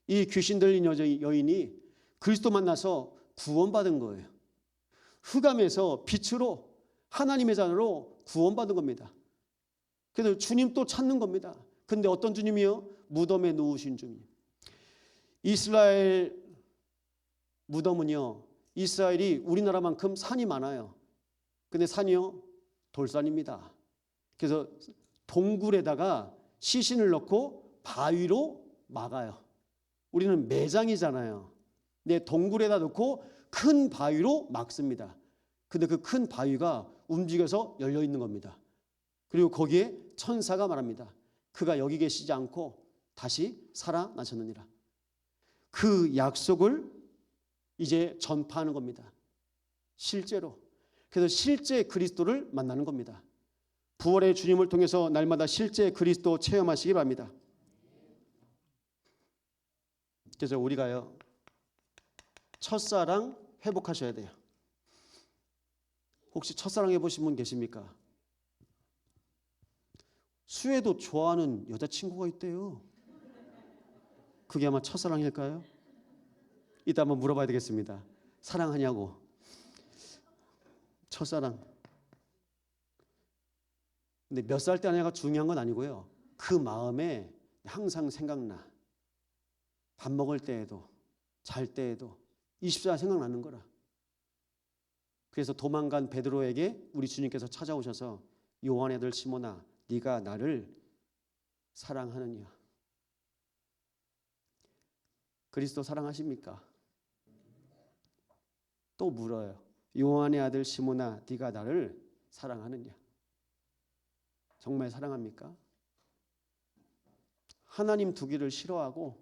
이 귀신 들린 여인이 그리스도 만나서 구원받은 거예요. 흑암에서 빛으로 하나님의 자녀로 구원받은 겁니다. 그래서 주님 또 찾는 겁니다. 근데 어떤 주님이요? 무덤에 누우신 주님. 이스라엘 무덤은요 이스라엘이 우리나라만큼 산이 많아요. 근데 산이요 돌산입니다. 그래서 동굴에다가 시신을 넣고 바위로 막아요. 우리는 매장이잖아요. 근데 동굴에다 넣고 큰 바위로 막습니다. 근데 그 큰 바위가 움직여서 열려 있는 겁니다. 그리고 거기에 천사가 말합니다. 그가 여기 계시지 않고 다시 살아나셨느니라. 그 약속을 이제 전파하는 겁니다. 실제로. 그래서 실제 그리스도를 만나는 겁니다. 부활의 주님을 통해서 날마다 실제 그리스도 체험하시기 바랍니다. 그래서 우리가요 첫사랑 회복하셔야 돼요. 혹시 첫사랑 해보신 분 계십니까? 수혜도 좋아하는 여자친구가 있대요. 그게 아마 첫사랑일까요? 이따 한번 물어봐야 되겠습니다. 사랑하냐고. 첫사랑. 근데 몇 살 때 하냐가 중요한 건 아니고요. 그 마음에 항상 생각나. 밥 먹을 때에도 잘 때에도 24시간 생각나는 거라. 그래서 도망간 베드로에게 우리 주님께서 찾아오셔서 요한의 아들 시몬아 네가 나를 사랑하느냐. 그리스도 사랑하십니까? 또 물어요. 요한의 아들 시몬아 네가 나를 사랑하느냐. 정말 사랑합니까? 하나님 두기를 싫어하고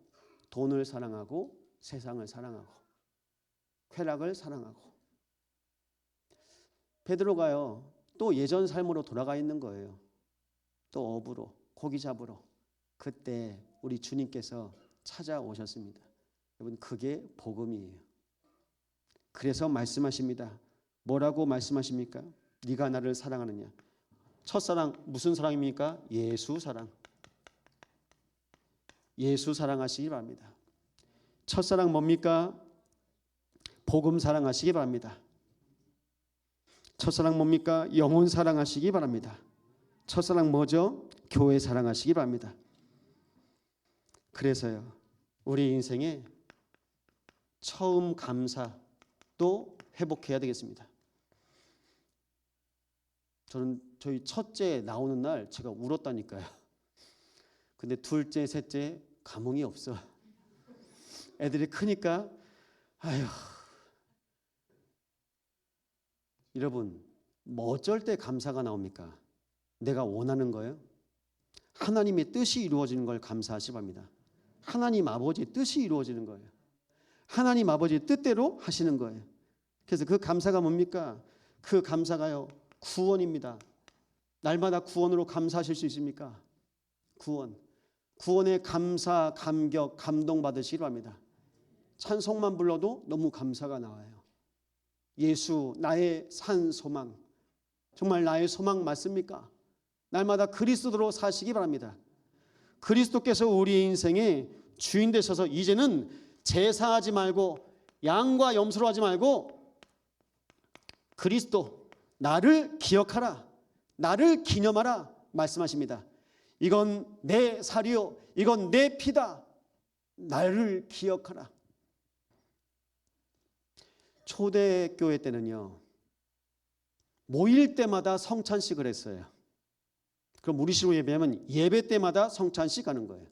돈을 사랑하고 세상을 사랑하고 쾌락을 사랑하고. 베드로가요 또 예전 삶으로 돌아가 있는 거예요. 또 어부로 고기 잡으러. 그때 우리 주님께서 찾아오셨습니다. 여러분 그게 복음이에요. 그래서 말씀하십니다. 뭐라고 말씀하십니까? 네가 나를 사랑하느냐. 첫사랑 무슨 사랑입니까? 예수 사랑. 예수 사랑하시기 바랍니다. 첫사랑 뭡니까? 복음 사랑하시기 바랍니다. 첫사랑 뭡니까? 영혼 사랑하시기 바랍니다. 첫사랑 뭐죠? 교회 사랑하시기 바랍니다. 그래서요 우리 인생에 처음 감사도 회복해야 되겠습니다. 저는 저희 첫째 나오는 날 제가 울었다니까요. 근데 둘째, 셋째 감흥이 없어. 애들이 크니까 아휴. 여러분 뭐 어쩔 때 감사가 나옵니까? 내가 원하는 거예요. 하나님의 뜻이 이루어지는 걸 감사하시기 바랍니다. 하나님 아버지의 뜻이 이루어지는 거예요. 하나님 아버지의 뜻대로 하시는 거예요. 그래서 그 감사가 뭡니까? 그 감사가요 구원입니다. 날마다 구원으로 감사하실 수 있습니까? 구원에 감사, 감격, 감동 받으시기 바랍니다. 찬송만 불러도 너무 감사가 나와요. 예수 나의 산 소망. 정말 나의 소망 맞습니까? 날마다 그리스도로 사시기 바랍니다. 그리스도께서 우리 인생의 주인 되셔서 이제는 제사하지 말고 양과 염소로 하지 말고 그리스도 나를 기억하라. 나를 기념하라 말씀하십니다. 이건 내 살이요 이건 내 피다. 나를 기억하라. 초대교회 때는요 모일 때마다 성찬식을 했어요. 그럼 우리식으로 예배하면 예배 때마다 성찬식 하는 거예요.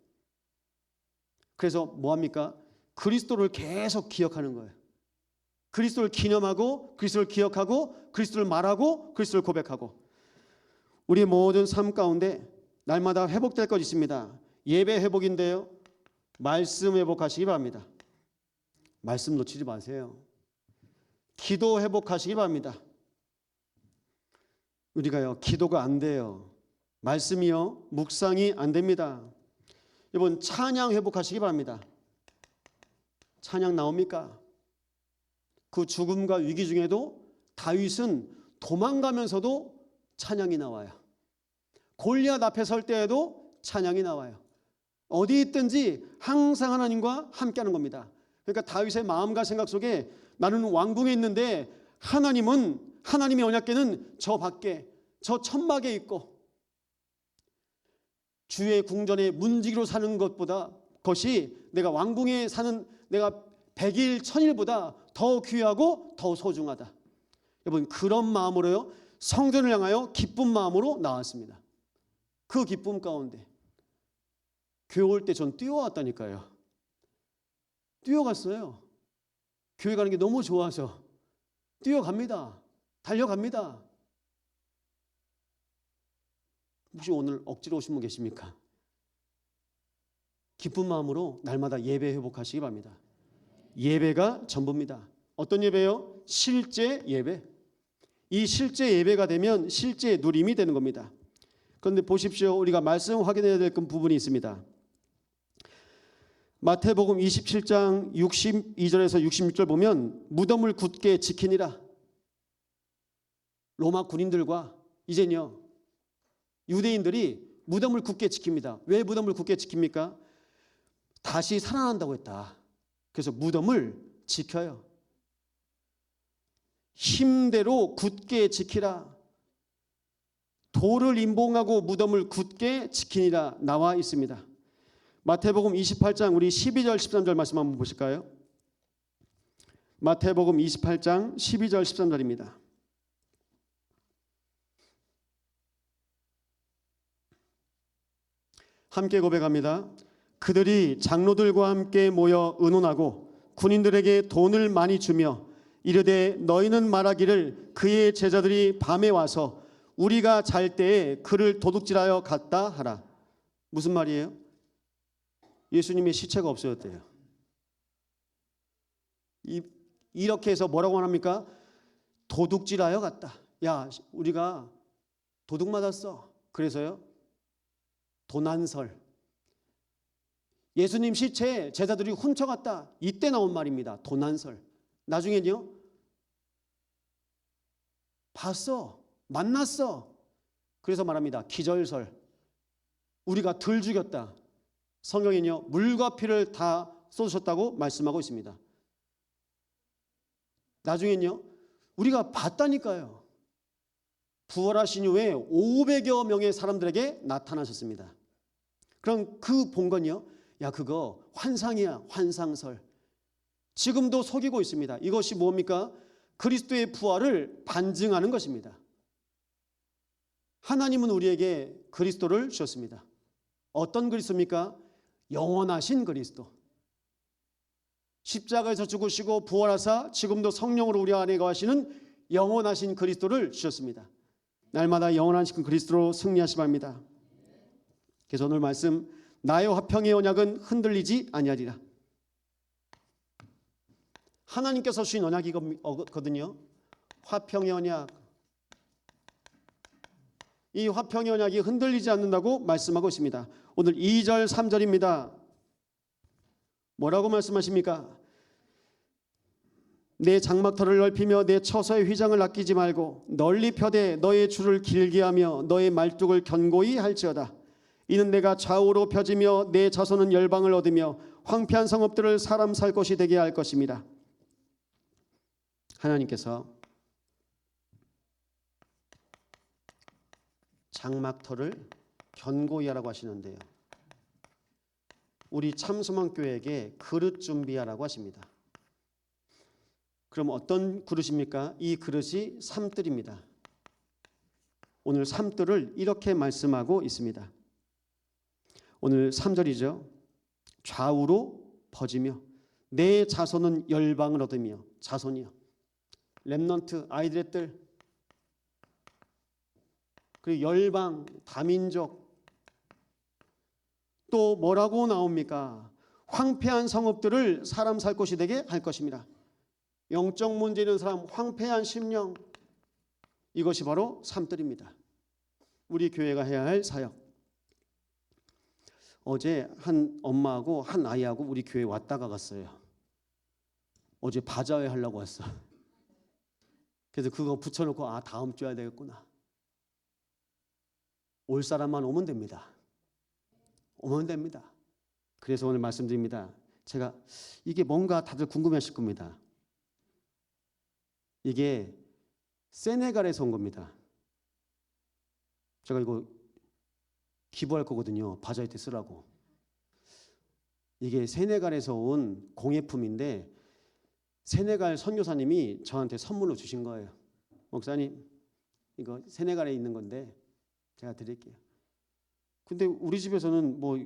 그래서 뭐합니까? 그리스도를 계속 기억하는 거예요. 그리스도를 기념하고 그리스도를 기억하고 그리스도를 말하고 그리스도를 고백하고. 우리의 모든 삶 가운데 날마다 회복될 것 있습니다. 예배 회복인데요 말씀 회복하시기 바랍니다. 말씀 놓치지 마세요. 기도 회복하시기 바랍니다. 우리가요 기도가 안 돼요. 말씀이요 묵상이 안 됩니다. 여러분 찬양 회복하시기 바랍니다. 찬양 나옵니까? 그 죽음과 위기 중에도 다윗은 도망가면서도 찬양이 나와요. 골리앗 앞에 설 때에도 찬양이 나와요. 어디 있든지 항상 하나님과 함께하는 겁니다. 그러니까 다윗의 마음과 생각 속에 나는 왕궁에 있는데 하나님의 언약궤는 저 밖에 저 천막에 있고 주의 궁전에 문지기로 사는 것이 내가 왕궁에 사는 내가 100일 1000일보다 더 귀하고 더 소중하다. 여러분 그런 마음으로요 성전을 향하여 기쁜 마음으로 나왔습니다. 그 기쁨 가운데 교회 올 때 전 뛰어왔다니까요. 뛰어갔어요. 교회 가는 게 너무 좋아서 뛰어갑니다. 달려갑니다. 혹시 오늘 억지로 오신 분 계십니까? 기쁜 마음으로 날마다 예배 회복하시기 바랍니다. 예배가 전부입니다. 어떤 예배요? 실제 예배. 이 실제 예배가 되면 실제 누림이 되는 겁니다. 그런데 보십시오. 우리가 말씀 확인해야 될 부분이 있습니다. 마태복음 27장 62절에서 66절 보면 무덤을 굳게 지키니라. 로마 군인들과 이젠요 유대인들이 무덤을 굳게 지킵니다. 왜 무덤을 굳게 지킵니까? 다시 살아난다고 했다. 그래서 무덤을 지켜요. 힘대로 굳게 지키라. 돌을 임봉하고 무덤을 굳게 지키니라 나와 있습니다. 마태복음 28장 우리 12절 13절 말씀 한번 보실까요? 마태복음 28장 12절 13절입니다. 함께 고백합니다. 그들이 장로들과 함께 모여 의논하고 군인들에게 돈을 많이 주며 이르되 너희는 말하기를 그의 제자들이 밤에 와서 우리가 잘 때에 그를 도둑질하여 갔다 하라. 무슨 말이에요? 예수님의 시체가 없어졌대요. 이렇게 해서 뭐라고 합니까? 도둑질하여 갔다. 야, 우리가 도둑 맞았어. 그래서요, 도난설. 예수님 시체 제자들이 훔쳐갔다. 이때 나온 말입니다. 도난설. 나중엔요, 봤어, 만났어. 그래서 말합니다. 기절설. 우리가 덜 죽였다. 성경에는요, 물과 피를 다 쏟으셨다고 말씀하고 있습니다. 나중엔요, 우리가 봤다니까요. 부활하신 후에 500여 명의 사람들에게 나타나셨습니다. 그럼 그 본 건요, 야, 그거 환상이야, 환상설. 지금도 속이고 있습니다. 이것이 뭡니까? 그리스도의 부활을 반증하는 것입니다. 하나님은 우리에게 그리스도를 주셨습니다. 어떤 그리스도입니까? 영원하신 그리스도. 십자가에서 죽으시고 부활하사 지금도 성령으로 우리 안에 거하시는 영원하신 그리스도를 주셨습니다. 날마다 영원하신 그리스도로 승리하시 바랍니다. 그래서 오늘 말씀, 나의 화평의 언약은 흔들리지 아니하리라. 하나님께서 주신 언약이거든요. 화평의 언약. 이 화평의 언약이 흔들리지 않는다고 말씀하고 있습니다. 오늘 2절 3절입니다. 뭐라고 말씀하십니까? 내 장막터를 넓히며 내 처소의 휘장을 아끼지 말고 널리 펴되 너의 줄을 길게 하며 너의 말뚝을 견고히 할지어다. 이는 내가 좌우로 펴지며 내 자손은 열방을 얻으며 황폐한 성읍들을 사람 살 곳이 되게 할 것입니다. 하나님께서 장막터를 견고히 하라고 하시는데요, 우리 참소망교회에게 그릇 준비하라고 하십니다. 그럼 어떤 그릇입니까? 이 그릇이 삶들입니다. 오늘 삶들을 이렇게 말씀하고 있습니다. 오늘 3절이죠. 좌우로 퍼지며 내 자손은 열방을 얻으며. 자손이요, 렘넌트, 아이들의 뜰, 그리고 열방, 다민족. 또 뭐라고 나옵니까? 황폐한 성읍들을 사람 살 곳이 되게 할 것입니다. 영적 문제 있는 사람, 황폐한 심령, 이것이 바로 삶들입니다. 우리 교회가 해야 할 사역. 어제 한 엄마하고 한 아이하고 우리 교회 왔다가 갔어요. 어제 바자회 하려고 왔어. 그래서 그거 붙여놓고, 아, 다음 주 해야 되겠구나. 올 사람만 오면 됩니다. 오면 됩니다. 그래서 오늘 말씀드립니다. 제가 이게 뭔가 다들 궁금해하실 겁니다. 이게 세네갈에서 온 겁니다. 제가 이거 기부할 거거든요. 바자회 때 쓰라고. 이게 세네갈에서 온 공예품인데 세네갈 선교사님이 저한테 선물로 주신 거예요. 목사님, 이거 세네갈에 있는 건데 제가 드릴게요. 근데 우리 집에서는 뭐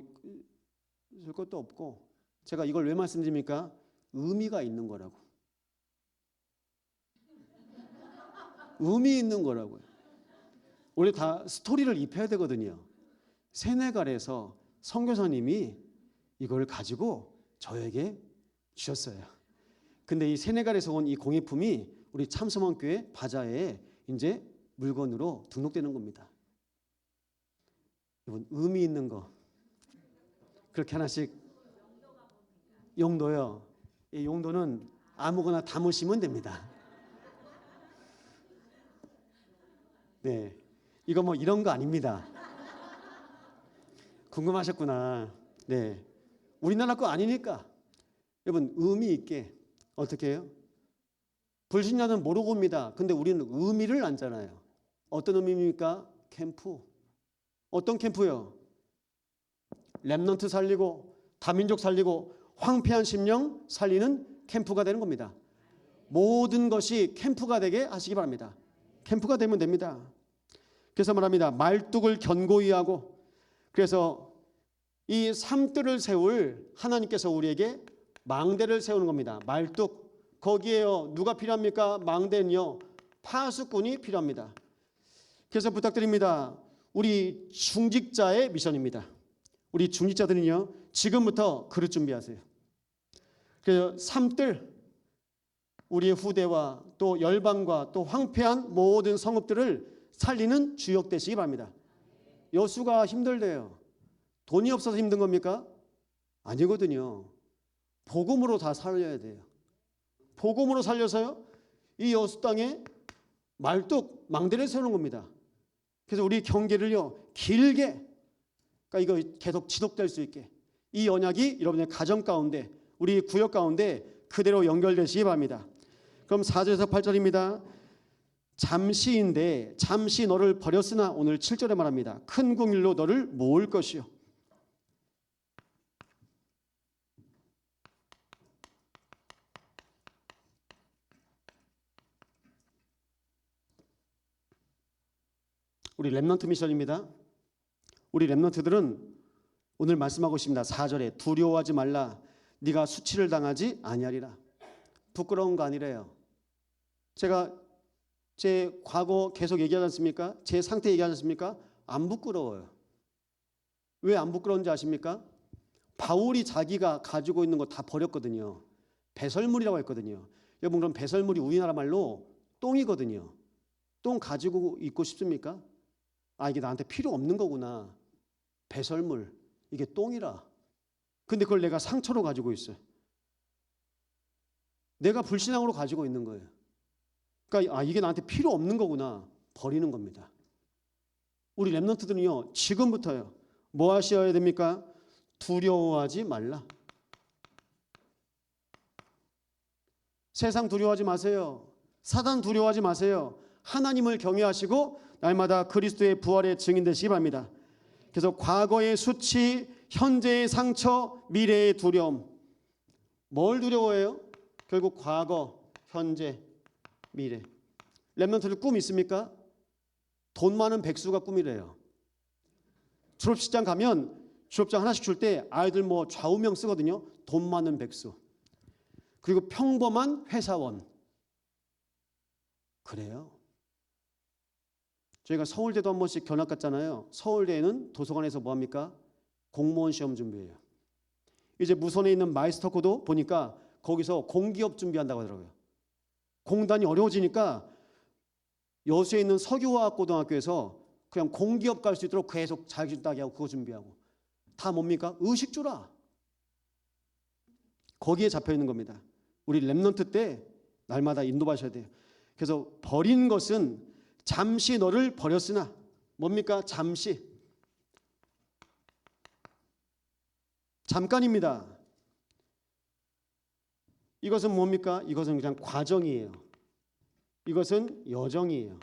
쓸 것도 없고, 제가 이걸 왜 말씀드립니까? 의미가 있는 거라고. 의미 있는 거라고요. 원래 다 스토리를 입혀야 되거든요. 세네갈에서 선교사님이 이걸 가지고 저에게 주셨어요. 근데 이 세네갈에서 온 이 공예품이 우리 참소망교회 바자회에 이제 물건으로 등록되는 겁니다. 이건 의미 있는 거. 그렇게 하나씩. 용도요. 이 용도는 아무거나 담으시면 됩니다. 네, 이거 뭐 이런 거 아닙니다. 궁금하셨구나. 네, 우리나라 거 아니니까 여러분 의미 있게 어떻게 해요? 불신자는 모르고 옵니다. 근데 우리는 의미를 알잖아요. 어떤 의미입니까? 캠프. 어떤 캠프요? 렘넌트 살리고 다민족 살리고 황폐한 심령 살리는 캠프가 되는 겁니다. 모든 것이 캠프가 되게 하시기 바랍니다. 캠프가 되면 됩니다. 그래서 말합니다. 말뚝을 견고히 하고, 그래서 이 삶들을 세울 하나님께서 우리에게 망대를 세우는 겁니다. 말뚝, 거기에요 누가 필요합니까? 망대는요 파수꾼이 필요합니다. 그래서 부탁드립니다. 우리 중직자의 미션입니다. 우리 중직자들은요 지금부터 그릇 준비하세요. 그래서 삼들, 우리의 후대와 또 열방과 또 황폐한 모든 성읍들을 살리는 주역 되시기 바랍니다. 여수가 힘들대요. 돈이 없어서 힘든 겁니까? 아니거든요. 복음으로 다 살려야 돼요. 복음으로 살려서요, 이 여수 땅에 말뚝, 망대를 세우는 겁니다. 그래서 우리 경계를요, 길게, 그러니까 이거 계속 지속될 수 있게 이 언약이 여러분의 가정 가운데, 우리 구역 가운데 그대로 연결되시기 바랍니다. 그럼 4절에서 8절입니다. 잠시인데 잠시 너를 버렸으나, 오늘 7절에 말합니다. 큰 궁일로 너를 모을 것이요. 우리 렘넌트 미션입니다. 우리 렘넌트들은 오늘 말씀하고 있습니다. 4절에 두려워하지 말라. 네가 수치를 당하지 아니하리라. 부끄러운 거 아니래요. 제가 제 과거 계속 얘기하지 않습니까? 제 상태 얘기하지 않습니까? 안 부끄러워요. 왜 안 부끄러운지 아십니까? 바울이 자기가 가지고 있는 거 다 버렸거든요. 배설물이라고 했거든요. 여러분, 그럼 배설물이 우리나라 말로 똥이거든요. 똥 가지고 있고 싶습니까? 아, 이게 나한테 필요 없는 거구나. 배설물, 이게 똥이라. 근데 그걸 내가 상처로 가지고 있어요. 내가 불신앙으로 가지고 있는 거예요. 그러니까 이게 나한테 필요 없는 거구나. 버리는 겁니다. 우리 렘넌트들은요, 지금부터요, 뭐 하셔야 됩니까? 두려워하지 말라. 세상 두려워하지 마세요. 사단 두려워하지 마세요. 하나님을 경외하시고 날마다 그리스도의 부활의 증인 되시기 바랍니다. 그래서 과거의 수치, 현재의 상처, 미래의 두려움. 뭘 두려워해요? 결국 과거, 현재, 미래. 렘넌트들 꿈 있습니까? 돈 많은 백수가 꿈이래요. 졸업식장 가면 졸업장 하나씩 줄 때 아이들 뭐 좌우명 쓰거든요. 돈 많은 백수. 그리고 평범한 회사원. 그래요. 저희가 서울대도 한 번씩 견학 갔잖아요. 서울대에는 도서관에서 뭐합니까? 공무원 시험 준비해요. 이제 무선에 있는 마이스터코도 보니까 거기서 공기업 준비한다고 하더라고요. 공단이 어려워지니까 여수에 있는 석유화학고등학교에서 그냥 공기업 갈 수 있도록 계속 자격증 따게 하고 그거 준비하고. 다 뭡니까? 의식주라. 거기에 잡혀 있는 겁니다. 우리 렘넌트 때 날마다 인도하셔야 돼요. 그래서 버린 것은 잠시 너를 버렸으나, 뭡니까? 잠시. 잠깐입니다. 이것은 뭡니까? 이것은 그냥 과정이에요. 이것은 여정이에요.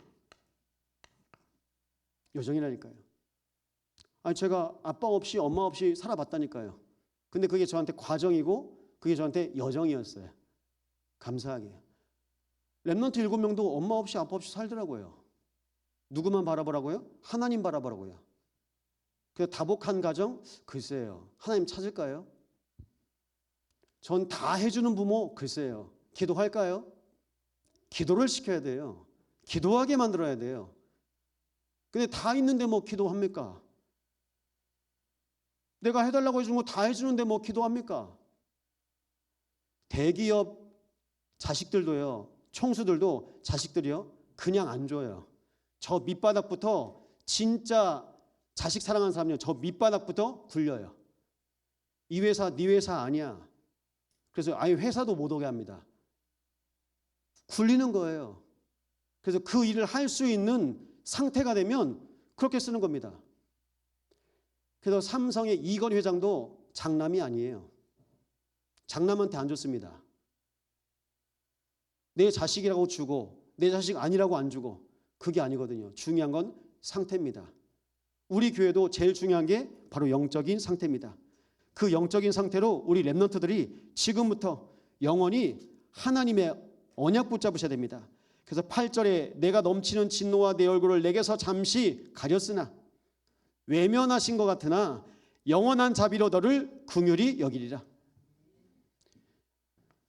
여정이라니까요. 아니, 제가 아빠 없이 엄마 없이 살아봤다니까요. 근데 그게 저한테 과정이고 그게 저한테 여정이었어요. 감사하게. 렘넌트 7명도 엄마 없이 아빠 없이 살더라고요. 누구만 바라보라고요? 하나님 바라보라고요. 그래서 다복한 가정? 글쎄요. 하나님 찾을까요? 전 다 해주는 부모? 글쎄요. 기도할까요? 기도를 시켜야 돼요. 기도하게 만들어야 돼요. 근데 다 있는데 뭐 기도합니까? 내가 해달라고 해주는 거 다 해주는데 뭐 기도합니까? 대기업 자식들도요, 총수들도 자식들이요, 그냥 안 줘요. 저 밑바닥부터, 진짜 자식 사랑하는 사람이요, 저 밑바닥부터 굴려요. 이 회사 네 회사 아니야. 그래서 아예 회사도 못 오게 합니다. 굴리는 거예요. 그래서 그 일을 할 수 있는 상태가 되면 그렇게 쓰는 겁니다. 그래서 삼성의 이건희 회장도 장남이 아니에요. 장남한테 안 줬습니다. 내 자식이라고 주고 내 자식 아니라고 안 주고, 그게 아니거든요. 중요한 건 상태입니다. 우리 교회도 제일 중요한 게 바로 영적인 상태입니다. 그 영적인 상태로 우리 렘넌트들이 지금부터 영원히 하나님의 언약 붙잡으셔야 됩니다. 그래서 8절에 내가 넘치는 진노와 내 얼굴을 내게서 잠시 가렸으나 외면하신 것 같으나 영원한 자비로 너를 긍휼히 여기리라.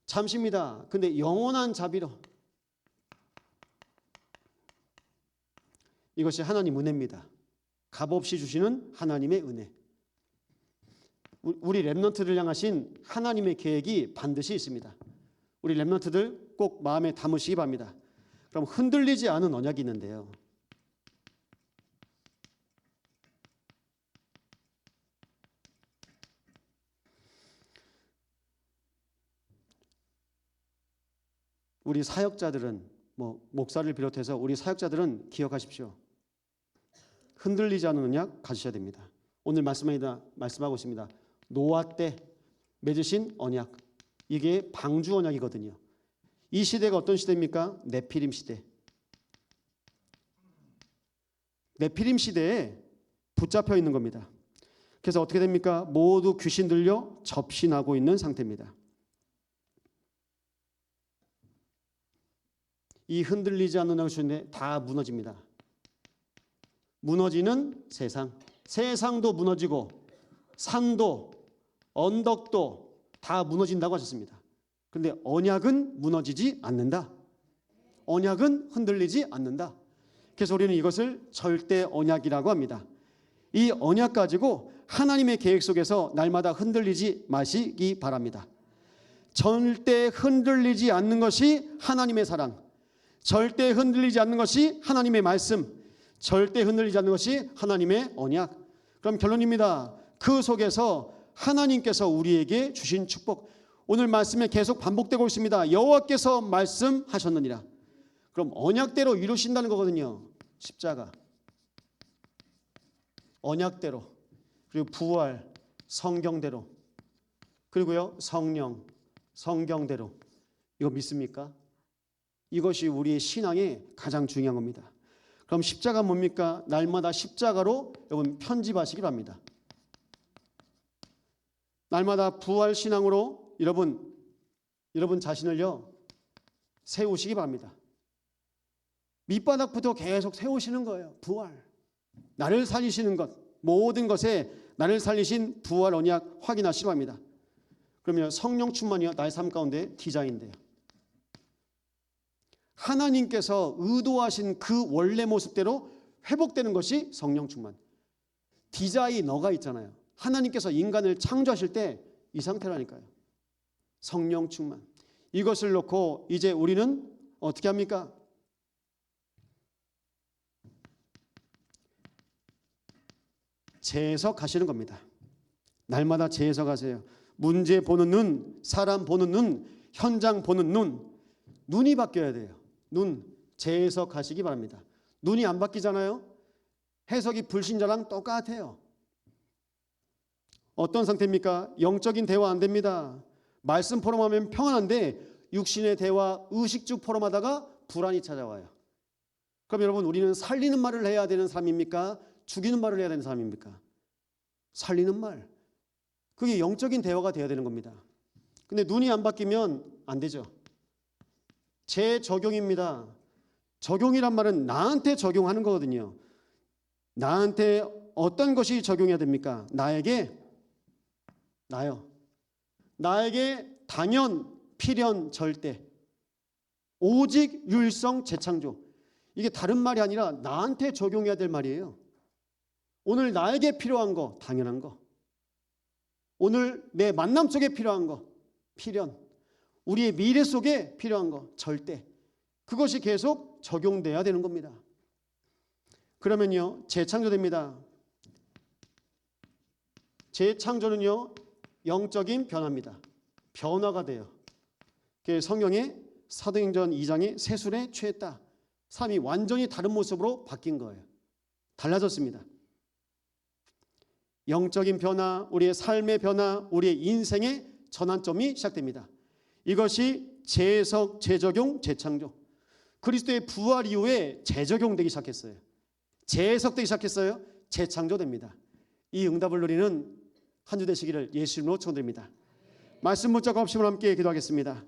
잠시입니다. 근데 영원한 자비로, 이것이 하나님 은혜입니다. 값없이 주시는 하나님의 은혜. 우리 렘넌트를 향하신 하나님의 계획이 반드시 있습니다. 우리 렘넌트들 꼭 마음에 담으시기 바랍니다. 그럼 흔들리지 않은 언약이 있는데요. 우리 사역자들은 목사를 비롯해서 우리 사역자들은 기억하십시오. 흔들리지 않은 언약 가지셔야 됩니다. 오늘 말씀하고 있습니다. 노아 때 맺으신 언약, 이게 방주 언약이거든요. 이 시대가 어떤 시대입니까? 네피림 시대. 네피림 시대에 붙잡혀 있는 겁니다. 그래서 어떻게 됩니까? 모두 귀신 들려 접신하고 있는 상태입니다. 이 흔들리지 않는 언약인데 다 무너집니다. 무너지는 세상도 무너지고 산도 언덕도 다 무너진다고 하셨습니다. 그런데 언약은 무너지지 않는다. 언약은 흔들리지 않는다. 그래서 우리는 이것을 절대 언약이라고 합니다. 이 언약 가지고 하나님의 계획 속에서 날마다 흔들리지 마시기 바랍니다. 절대 흔들리지 않는 것이 하나님의 사랑, 절대 흔들리지 않는 것이 하나님의 말씀, 절대 흔들리지 않는 것이 하나님의 언약. 그럼 결론입니다. 그 속에서 하나님께서 우리에게 주신 축복, 오늘 말씀에 계속 반복되고 있습니다. 여호와께서 말씀하셨느니라. 그럼 언약대로 이루신다는 거거든요. 십자가, 언약대로, 그리고 부활, 성경대로, 그리고요 성령, 성경대로. 이거 믿습니까? 이것이 우리의 신앙의 가장 중요한 겁니다. 그럼 십자가 뭡니까? 날마다 십자가로 여러분 편집하시기 바랍니다. 날마다 부활 신앙으로 여러분 자신을요 세우시기 바랍니다. 밑바닥부터 계속 세우시는 거예요. 부활, 나를 살리시는 것, 모든 것에 나를 살리신 부활 언약 확인하시기 바랍니다. 그러면 성령 충만이요 나의 삶 가운데 디자인돼요. 하나님께서 의도하신 그 원래 모습대로 회복되는 것이 성령 충만. 디자이너가 있잖아요. 하나님께서 인간을 창조하실 때 이 상태라니까요. 성령 충만. 이것을 놓고 이제 우리는 어떻게 합니까? 재해석하시는 겁니다. 날마다 재해석하세요. 문제 보는 눈, 사람 보는 눈, 현장 보는 눈이 바뀌어야 돼요. 재해석하시기 바랍니다. 눈이 안 바뀌잖아요. 해석이 불신자랑 똑같아요. 어떤 상태입니까? 영적인 대화 안 됩니다. 말씀 포럼하면 평안한데 육신의 대화, 의식주 포럼하다가 불안이 찾아와요. 그럼 여러분, 우리는 살리는 말을 해야 되는 사람입니까? 죽이는 말을 해야 되는 사람입니까? 살리는 말. 그게 영적인 대화가 돼야 되는 겁니다. 근데 눈이 안 바뀌면 안 되죠. 재적용입니다. 적용이란 말은 나한테 적용하는 거거든요. 나한테 어떤 것이 적용해야 됩니까? 나에게 당연, 필연, 절대, 오직, 율성, 재창조. 이게 다른 말이 아니라 나한테 적용해야 될 말이에요. 오늘 나에게 필요한 거, 당연한 거. 오늘 내 만남 속에 필요한 거, 필연. 우리의 미래 속에 필요한 거, 절대. 그것이 계속 적용돼야 되는 겁니다. 그러면요, 재창조됩니다. 재창조는요, 영적인 변화입니다. 변화가 돼요. 성경에 사도행전 2장에 세술에 취했다. 삶이 완전히 다른 모습으로 바뀐 거예요. 달라졌습니다. 영적인 변화, 우리의 삶의 변화, 우리의 인생의 전환점이 시작됩니다. 이것이 재해석, 재적용, 재창조. 그리스도의 부활 이후에 재적용되기 시작했어요. 재해석되기 시작했어요. 재창조됩니다. 이 응답을 누리는 한 주 되시기를 예수 이름으로 축원드립니다. 말씀 붙잡고 합심을 함께 기도하겠습니다.